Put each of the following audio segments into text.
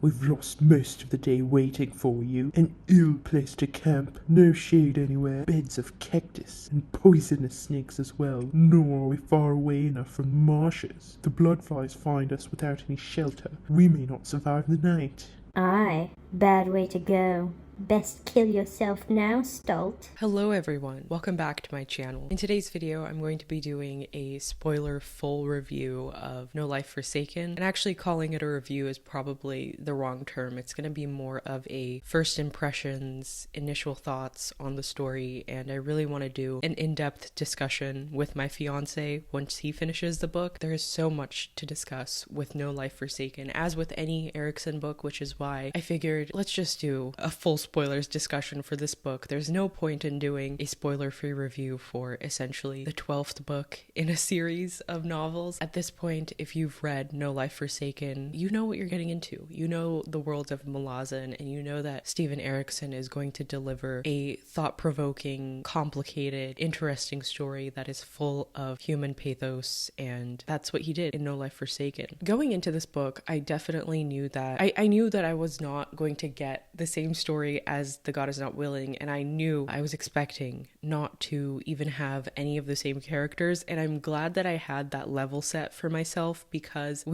We've lost most of the day waiting for you. An ill place to camp, no shade anywhere, beds of cactus, and poisonous snakes as well. Nor are we far away enough from the marshes. The bloodflies find us without any shelter. We may not survive the night. Aye, bad way to go. Best kill yourself now, Stolt. Hello everyone, welcome back to my channel. In today's video, I'm going to be doing a spoiler full review of No Life Forsaken, and actually calling it a review is probably the wrong term. It's going to be more of a first impressions, initial thoughts on the story, and I really want to do an in-depth discussion with my fiance once he finishes the book. There is so much to discuss with No Life Forsaken, as with any Erikson book, which is why I figured let's just do a full spoilers discussion for this book. There's no point in doing a spoiler-free review for essentially the 12th book in a series of novels. At this point, if you've read No Life Forsaken, you know what you're getting into. You know the world of malazan, and you know that Steven Erikson is going to deliver a thought-provoking, complicated, interesting story that is full of human pathos, and that's what he did in No Life Forsaken. Going into this book, I definitely knew that I knew that I was not going to get the same story as The God Is Not Willing, and I knew I was expecting not to even have any of the same characters, and I'm glad that I had that level set for myself, because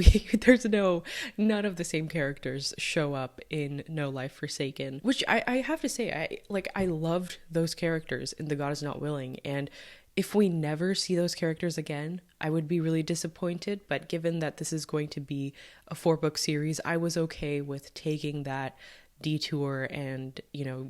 none of the same characters show up in No Life Forsaken, which I have to say, I loved those characters in The God Is Not Willing, and if we never see those characters again, I would be really disappointed, but given that this is going to be a 4-book series, I was okay with taking that detour and,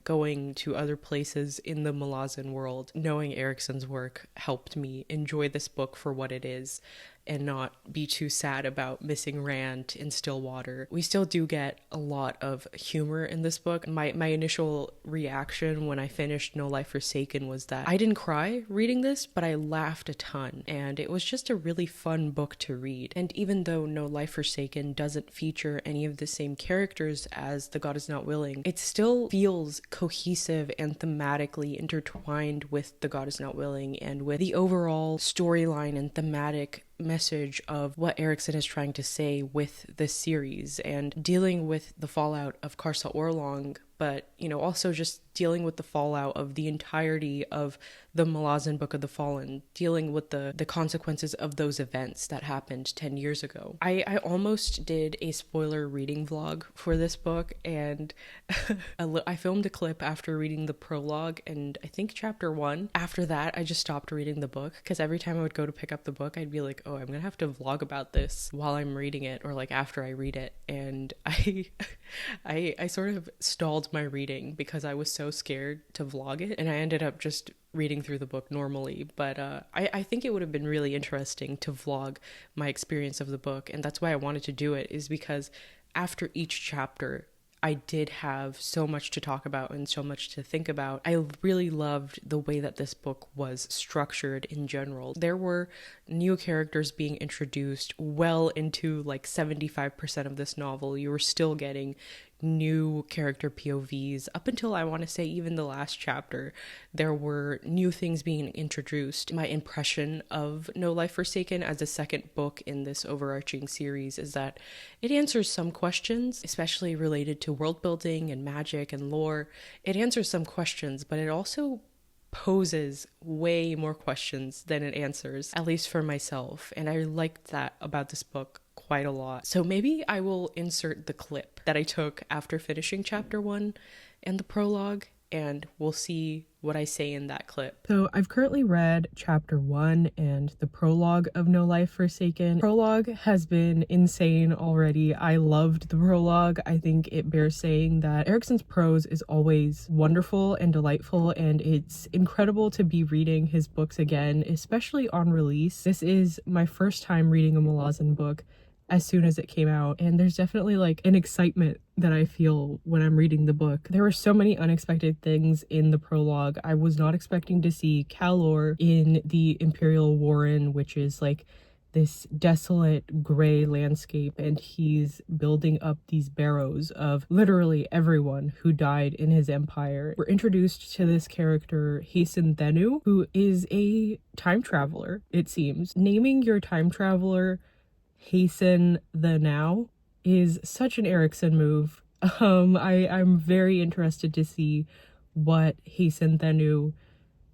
going to other places in the malazan world. Knowing Erikson's work helped me enjoy this book for what it is and not be too sad about missing Rand in Stillwater. We still do get a lot of humor in this book. My initial reaction when I finished No Life Forsaken was that I didn't cry reading this, but I laughed a ton, and it was just a really fun book to read. And even though No Life Forsaken doesn't feature any of the same characters as The God Is Not Willing, it still feels cohesive and thematically intertwined with The God Is Not Willing, and with the overall storyline and thematic message of what Erikson is trying to say with this series, and dealing with the fallout of Karsa Orlong, but also just dealing with the fallout of the entirety of the Malazan Book of the Fallen, dealing with the consequences of those events that happened 10 years ago. I almost did a spoiler reading vlog for this book, and I filmed a clip after reading the prologue and I think chapter 1. After that, I just stopped reading the book, because every time I would go to pick up the book, I'd be like, oh, I'm gonna have to vlog about this while I'm reading it, or like after I read it, and I sort of stalled my reading because I was so scared to vlog it, and I ended up just reading through the book normally. But I think it would have been really interesting to vlog my experience of the book, and that's why I wanted to do it, is because after each chapter I did have so much to talk about and so much to think about. I really loved the way that this book was structured in general. There were new characters being introduced well into like 75% of this novel. You were still getting new character POVs up until, I want to say, even the last chapter. There were new things being introduced. My impression of No Life Forsaken as a second book in this overarching series is that it answers some questions, especially related to world building and magic and lore. It answers some questions, but it also poses way more questions than it answers, at least for myself, and I liked that about this book quite a lot. So maybe I will insert the clip that I took after finishing chapter 1 and the prologue, and we'll see what I say in that clip. So I've currently read chapter 1 and the prologue of No Life Forsaken. Prologue has been insane already. I loved the prologue. I think it bears saying that Erikson's prose is always wonderful and delightful, and it's incredible to be reading his books again, especially on release. This is my first time reading a malazan book as soon as it came out, and there's definitely like an excitement that I feel when I'm reading the book. There were so many unexpected things in the prologue. I was not expecting to see Calor in the Imperial Warren, which is like this desolate gray landscape, and he's building up these barrows of literally everyone who died in his empire. We're introduced to this character, Hasten Thenu, who is a time traveler, it seems. Naming your time traveler Hasten the Now is such an Erikson move. I'm very interested to see what Hasten Thenu,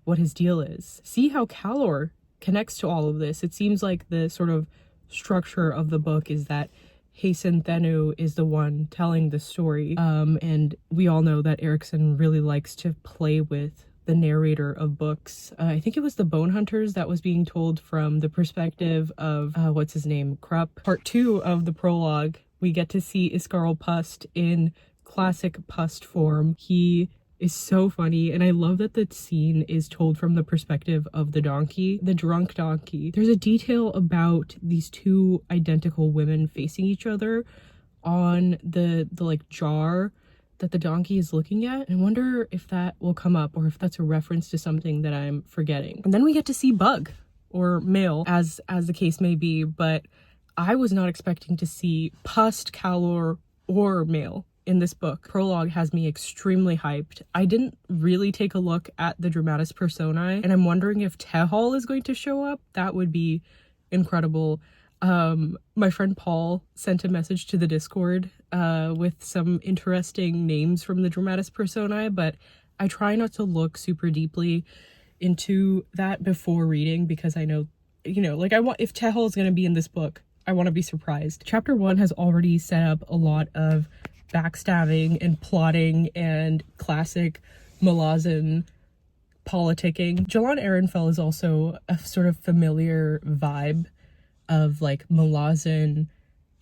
what his deal is. See how Calor connects to all of this. It seems like the sort of structure of the book is that Hasten Thenu is the one telling the story. And we all know that Erikson really likes to play with the narrator of books. I think it was the Bone Hunters that was being told from the perspective of, what's his name? Krupp. Part 2 of the prologue, we get to see Iskarl Pust in classic Pust form. He is so funny, and I love that the scene is told from the perspective of the donkey, the drunk donkey. There's a detail about these two identical women facing each other on the like jar that the donkey is looking at. I wonder if that will come up or if that's a reference to something that I'm forgetting. And then we get to see Bug, or Male, as the case may be, but I was not expecting to see Pust, Calor, or Male in this book. Prologue has me extremely hyped. I didn't really take a look at the Dramatis Personae, and I'm wondering if Tehal is going to show up. That would be incredible. My friend Paul sent a message to the Discord with some interesting names from the Dramatis Personae, but I try not to look super deeply into that before reading, because I know, like, if Tehal is going to be in this book, I want to be surprised. Chapter 1 has already set up a lot of backstabbing and plotting and classic malazan politicking. Jalan Ehrenfeld is also a sort of familiar vibe of like malazan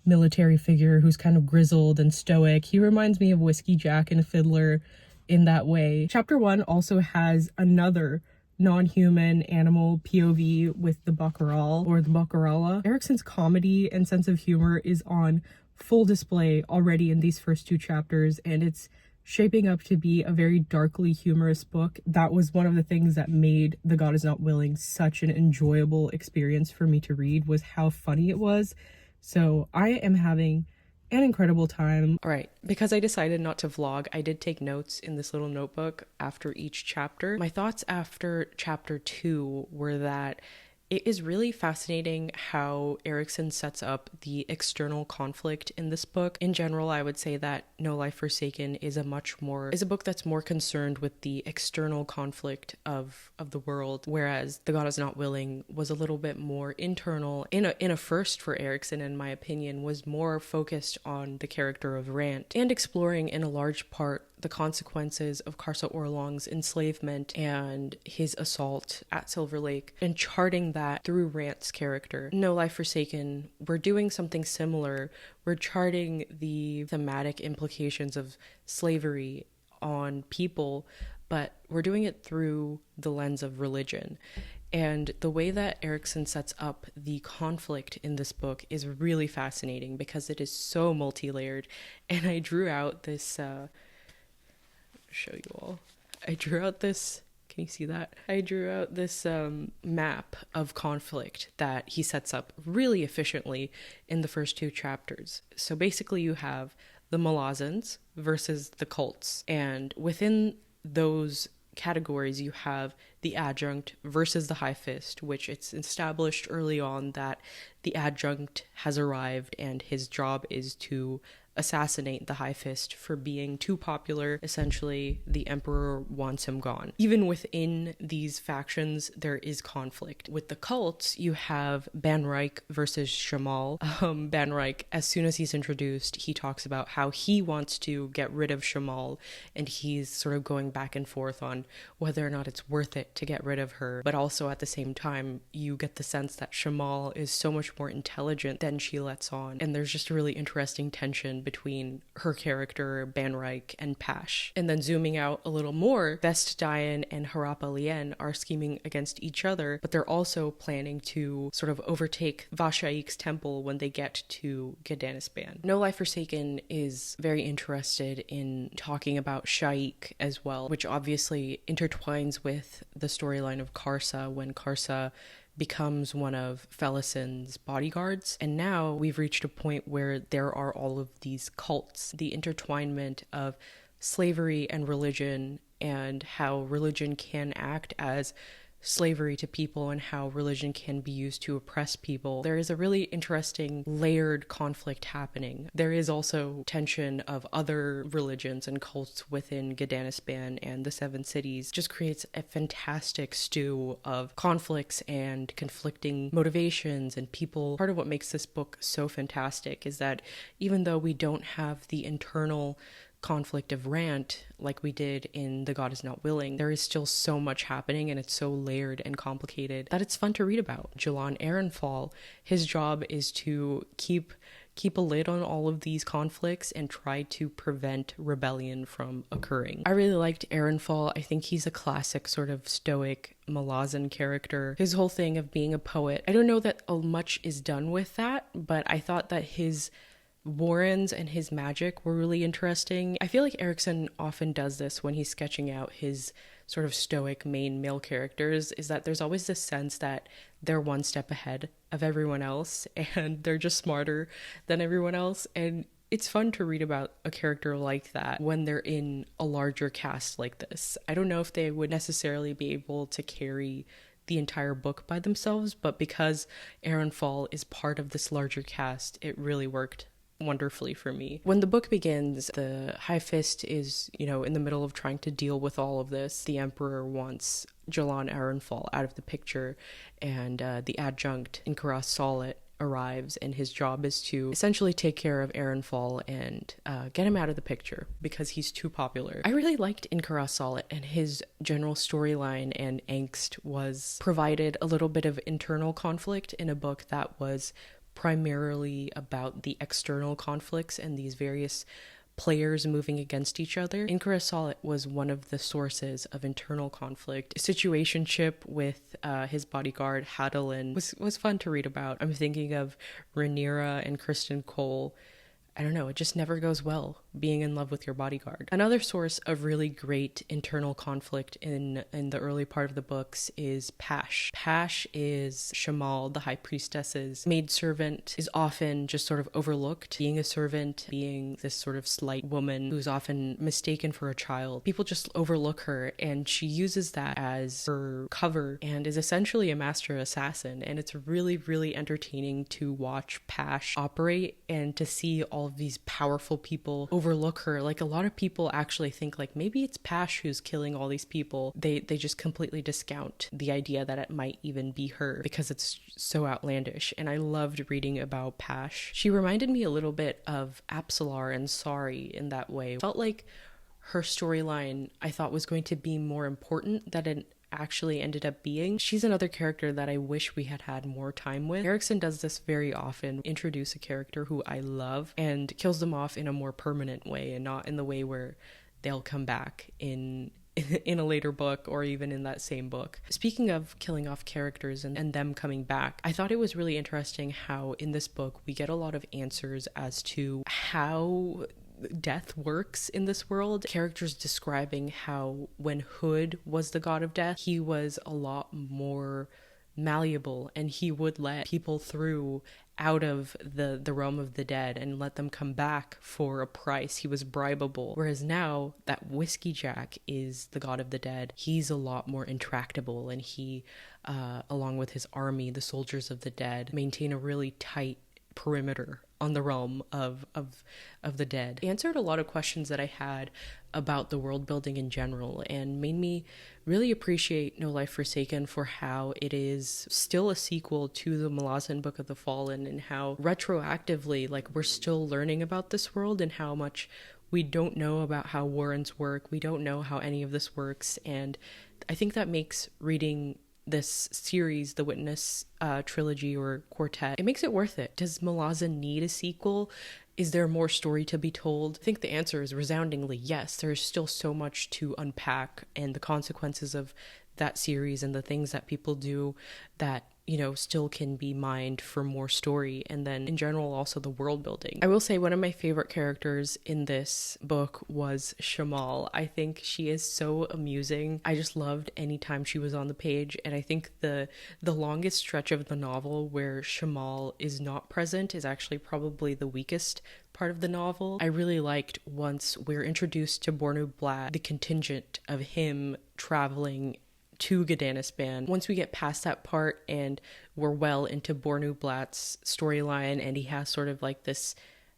military figure who's kind of grizzled and stoic. He reminds me of Whiskey Jack and Fiddler in that way. Chapter 1 also has another non-human animal POV with the Baccaral, or the Baccarala. Erikson's comedy and sense of humor is on full display already in these first 2 chapters, and it's shaping up to be a very darkly humorous book. That was one of the things that made The God Is Not Willing such an enjoyable experience for me to read, was how funny it was. So I am having an incredible time. All right, because I decided not to vlog, I did take notes in this little notebook after each chapter. My thoughts after chapter 2 were that it is really fascinating how Erikson sets up the external conflict in this book. In general, I would say that No Life Forsaken is a book that's more concerned with the external conflict of the world, whereas The God Is Not Willing was a little bit more internal. In a first for Erikson, in my opinion, was more focused on the character of Rant and exploring in a large part the consequences of Karsa Orlong's enslavement and his assault at Silver Lake, and charting that through Rant's character. No Life Forsaken, we're doing something similar. We're charting the thematic implications of slavery on people, but we're doing it through the lens of religion. And the way that Erikson sets up the conflict in this book is really fascinating because it is so multi-layered. And I drew out this show you all. I drew out this, can you see that? I drew out this map of conflict that he sets up really efficiently in the first 2 chapters. So basically you have the malazans versus the cults, and within those categories you have the adjunct versus the high fist, which it's established early on that the adjunct has arrived and his job is to assassinate the high fist for being too popular. Essentially, the emperor wants him gone. Even within these factions, there is conflict. With the cults, you have Banreich versus Shamal. Banreich, as soon as he's introduced, he talks about how he wants to get rid of Shamal, and he's sort of going back and forth on whether or not it's worth it to get rid of her. But also at the same time, you get the sense that Shamal is so much more intelligent than she lets on, and there's just a really interesting tension between her character, Banreich, and Pash. And then zooming out a little more, Vest Dayan and Harapa Lien are scheming against each other, but they're also planning to sort of overtake Vashaik's temple when they get to Gdanisban. No Life Forsaken is very interested in talking about Shaik as well, which obviously intertwines with the storyline of Karsa when Karsa becomes one of Felison's bodyguards. And now we've reached a point where there are all of these cults, the intertwinement of slavery and religion, and how religion can act as slavery to people and how religion can be used to oppress people. There is a really interesting layered conflict happening. There is also tension of other religions and cults within Gdanispan and the Seven Cities. Just creates a fantastic stew of conflicts and conflicting motivations and people. Part of what makes this book so fantastic is that even though we don't have the internal conflict of Rant like we did in The God Is Not Willing, there is still so much happening, and it's so layered and complicated that it's fun to read about. Jalon Ehrenfall, his job is to keep a lid on all of these conflicts and try to prevent rebellion from occurring. I really liked Ehrenfall. I think he's a classic sort of stoic malazan character. His whole thing of being a poet, I don't know that much is done with that, but I thought that his Warrens and his magic were really interesting. I feel like Erikson often does this when he's sketching out his sort of stoic main male characters, is that there's always this sense that they're one step ahead of everyone else and they're just smarter than everyone else. And it's fun to read about a character like that when they're in a larger cast like this. I don't know if they would necessarily be able to carry the entire book by themselves, but because Ehrenfall is part of this larger cast, it really worked wonderfully for me. When the book begins, the High Fist is, in the middle of trying to deal with all of this. The Emperor wants Jalon Ehrenfall out of the picture, and the adjunct Inkaras Salit arrives, and his job is to essentially take care of Ehrenfall and get him out of the picture because he's too popular. I really liked Inkaras Salit, and his general storyline and angst was provided a little bit of internal conflict in a book that was primarily about the external conflicts and these various players moving against each other. Inkaras Salit was one of the sources of internal conflict. Situationship with his bodyguard Hadalin was fun to read about. I'm thinking of Rhaenyra and Kristen Cole. I don't know, it just never goes well being in love with your bodyguard. Another source of really great internal conflict in the early part of the books is Pash. Pash is Shamal, the high priestess's maidservant, is often just sort of overlooked. Being a servant, being this sort of slight woman who's often mistaken for a child. People just overlook her, and she uses that as her cover and is essentially a master assassin. And it's really, really entertaining to watch Pash operate and to see all of these powerful people overlook her. Like, a lot of people actually think like maybe it's Pash who's killing all these people. They just completely discount the idea that it might even be her because it's so outlandish. And I loved reading about Pash. She reminded me a little bit of Apsalar and Sari in that way. Felt like her storyline I thought was going to be more important than it actually ended up being. She's another character that I wish we had had more time with. Erikson does this very often, introduce a character who I love and kills them off in a more permanent way and not in the way where they'll come back in a later book or even in that same book. Speaking of killing off characters and them coming back, I thought it was really interesting how in this book we get a lot of answers as to how death works in this world. Characters describing how when Hood was the god of death, he was a lot more malleable and he would let people through out of the realm of the dead and let them come back for a price. He was bribable. Whereas now that Whiskey Jack is the god of the dead, he's a lot more intractable, and he, along with his army, the soldiers of the dead, maintain a really tight perimeter on the realm of the dead. It answered a lot of questions that I had about the world building in general and made me really appreciate No Life Forsaken for how it is still a sequel to the Malazan Book of the Fallen, and how retroactively we're still learning about this world and how much we don't know about how Warrens work. We don't know how any of this works, and I think that makes reading this series, the Witness trilogy or quartet, it makes it worth it. Does Malazan need a sequel? Is there more story to be told? I think the answer is resoundingly yes. There's still so much to unpack, and the consequences of that series and the things that people do that still can be mined for more story, and then in general also the world building. I will say one of my favorite characters in this book was Shamal. I think she is so amusing. I just loved any time she was on the page, and I think the longest stretch of the novel where Shamal is not present is actually probably the weakest part of the novel. I really liked once we're introduced to Bornu Blad, the contingent of him traveling to Gdanispan. Once we get past that part and we're well into Bornu-Blat's storyline, and he has sort of like this,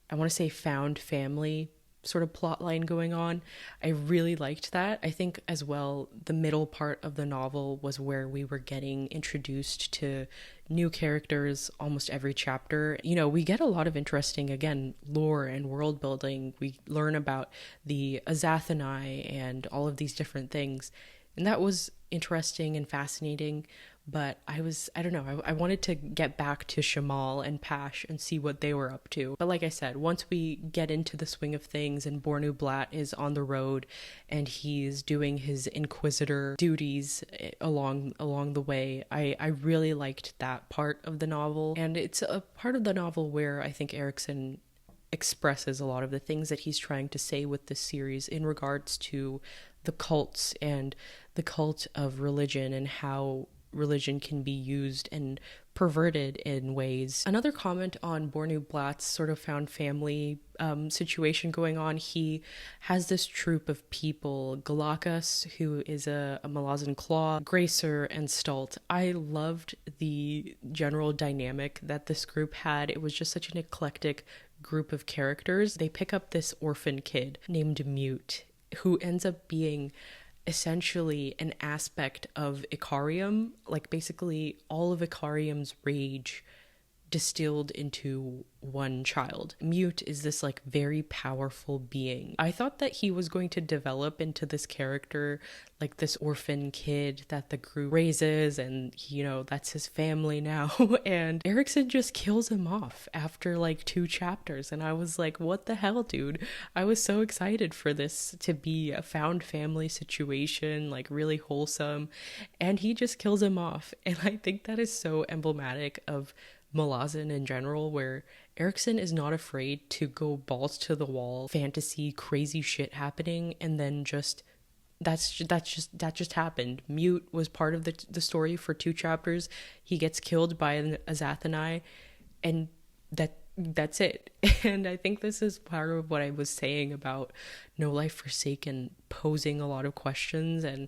I want to say, found family sort of plot line going on, I really liked that. I think as well, the middle part of the novel was where we were getting introduced to new characters almost every chapter. You know, we get a lot of interesting, again, lore and world building. We learn about the Azathanai and all of these different things, and that was interesting and fascinating. But I don't know, I wanted to get back to Shamal and Pash and see what they were up to. But like I said, once we get into the swing of things and Bornu-Blat is on the road and he's doing his Inquisitor duties along the way, I really liked that part of the novel. And it's a part of the novel where I think Erikson expresses a lot of the things that he's trying to say with this series in regards to the cults and the cult of religion and how religion can be used and perverted in ways. Another comment on Bornu-Blat's sort of found family situation going on. He has this troop of people, Galakas, who is a malazan claw, Gracer, and Stalt. I loved the general dynamic that this group had. It was just such an eclectic group of characters. They pick up this orphan kid named Mute, who ends up being essentially an aspect of Icarium, like basically all of Icarium's rage distilled into one child. Mute is this like very powerful being. I thought that he was going to develop into this character, like this orphan kid that the group raises, and you know, that's his family now. And Erikson just kills him off after like 2 chapters, and I was like, what the hell, dude? I was so excited for this to be a found family situation, like really wholesome, and he just kills him off. And I think that is so emblematic of malazan in general, where Erikson is not afraid to go balls to the wall, fantasy, crazy shit happening, and then that just happened. Mute was part of the story for 2 chapters. He gets killed by an Azathanai, and that's it. And I think this is part of what I was saying about No Life Forsaken posing a lot of questions and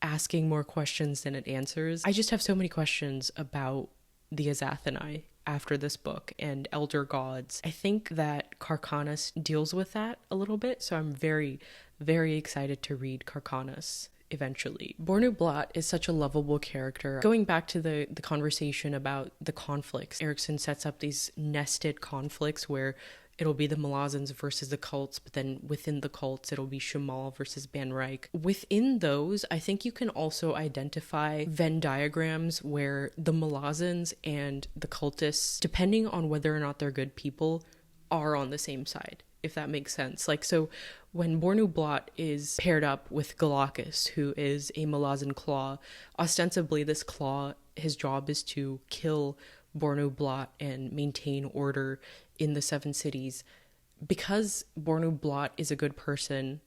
asking more questions than it answers. I just have so many questions about the Azathanai after this book and elder gods. I think that Carcanus deals with that a little bit, so I'm very, very excited to read Carcanus eventually. Bornu-Blat is such a lovable character. Going back to the conversation about the conflicts, Erikson sets up these nested conflicts where it'll be the malazans versus the cults, but then within the cults, it'll be Shamal versus Banreich. Within those, I think you can also identify Venn diagrams where the malazans and the cultists, depending on whether or not they're good people, are on the same side, if that makes sense. Like, so when Bornu-Blat is paired up with Galakas, who is a malazan claw, ostensibly this claw, his job is to kill Bornu-Blat and maintain order in the 7 cities. Because Bornu-Blat is a good person,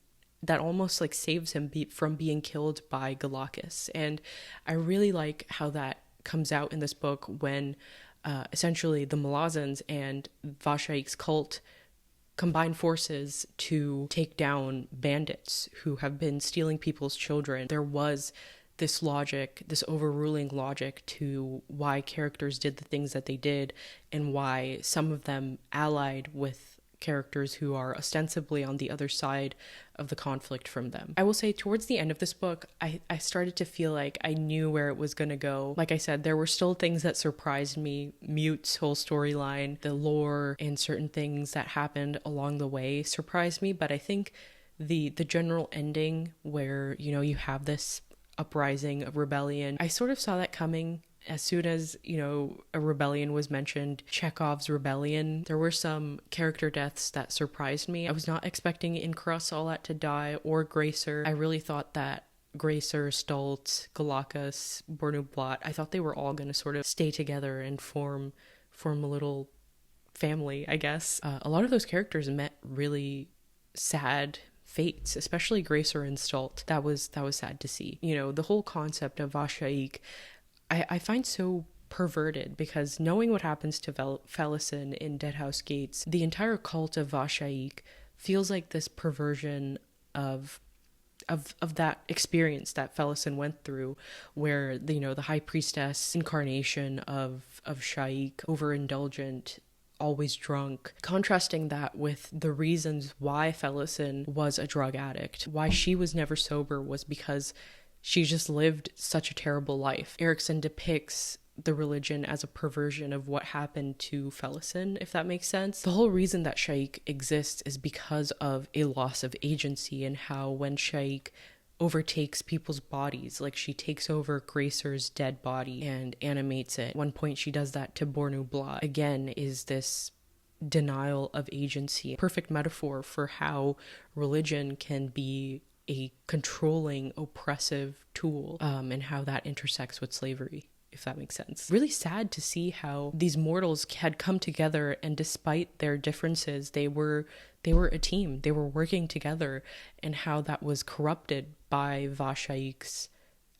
that almost like saves him from being killed by Galakas. And I really like how that comes out in this book when essentially the malazans and Vashaik's cult combine forces to take down bandits who have been stealing people's children. There was this logic, this overruling logic to why characters did the things that they did, and why some of them allied with characters who are ostensibly on the other side of the conflict from them. I will say towards the end of this book, I started to feel like I knew where it was going to go. Like I said, there were still things that surprised me. Mute's whole storyline, the lore, and certain things that happened along the way surprised me, but I think the general ending where, you know, you have this uprising of rebellion, I sort of saw that coming. As soon as, you know, a rebellion was mentioned, Chekhov's rebellion, there were some character deaths that surprised me. I was not expecting Incrus all that to die, or Gracer. I really thought that Gracer, Stalt, Galakas, Bornu-Blat, I thought they were all going to sort of stay together and form a little family, I guess. A lot of those characters met really sad fates, especially Gracer and Stalt. That was sad to see. You know, the whole concept of Vashaik, I find so perverted, because knowing what happens to Felisin in Deadhouse Gates, the entire cult of Vashaik feels like this perversion of of that experience that Felisin went through, where the high priestess incarnation of Shaik, overindulgent, always drunk, contrasting that with the reasons why Felisin was a drug addict, why she was never sober, was because she just lived such a terrible life. Erikson depicts the religion as a perversion of what happened to Felisin, if that makes sense. The whole reason that Shaik exists is because of a loss of agency, and how when Shaik overtakes people's bodies, like she takes over Gracer's dead body and animates it. At one point she does that to Bornu Blat. Again, is this denial of agency. Perfect metaphor for how religion can be a controlling, oppressive tool, and how that intersects with slavery, if that makes sense. Really sad to see how these mortals had come together, and despite their differences, they were a team. They were working together, and how that was corrupted by Vashaik's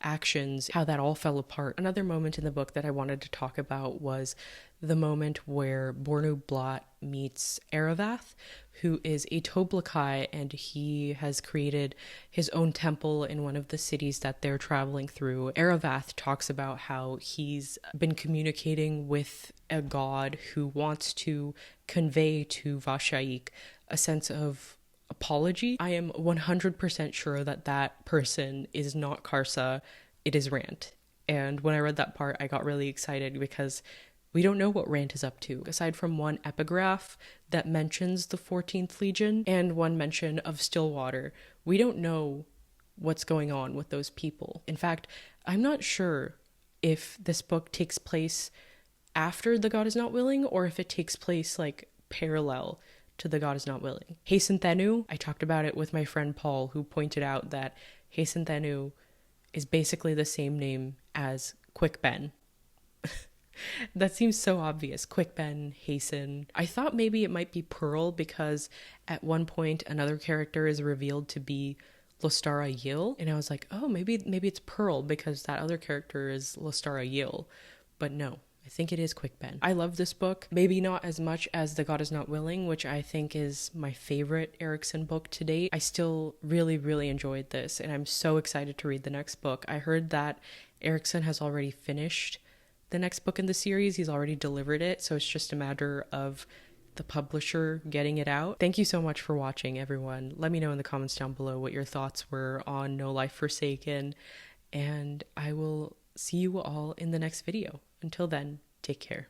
actions, how that all fell apart. Another moment in the book that I wanted to talk about was the moment where Bornu Blat meets Aravath, who is a Toblakai, and he has created his own temple in one of the cities that they're traveling through. Aravath talks about how he's been communicating with a god who wants to convey to Vashaik a sense of apology. I am 100% sure that that person is not Karsa, it is Rant. And when I read that part, I got really excited because we don't know what Rant is up to, aside from one epigraph that mentions the 14th Legion and one mention of Stillwater. We don't know what's going on with those people. In fact, I'm not sure if this book takes place after The God Is Not Willing, or if it takes place like parallel to The God Is Not Willing. Hasten Thenu, I talked about it with my friend Paul, who pointed out that Hasten Thenu is basically the same name as Quick Ben. That seems so obvious. Quick Ben, Hasten. I thought maybe it might be Pearl, because at one point another character is revealed to be Lostara Yil, and I was like, oh, maybe it's Pearl because that other character is Lostara Yil. But no, I think it is Quick Ben. I love this book. Maybe not as much as The God Is Not Willing, which I think is my favorite Erikson book to date. I still really, really enjoyed this, and I'm so excited to read the next book. I heard that Erikson has already finished the next book in the series. He's already delivered it, so it's just a matter of the publisher getting it out. Thank you so much for watching, everyone. Let me know in the comments down below what your thoughts were on No Life Forsaken, and I will see you all in the next video. Until then, take care.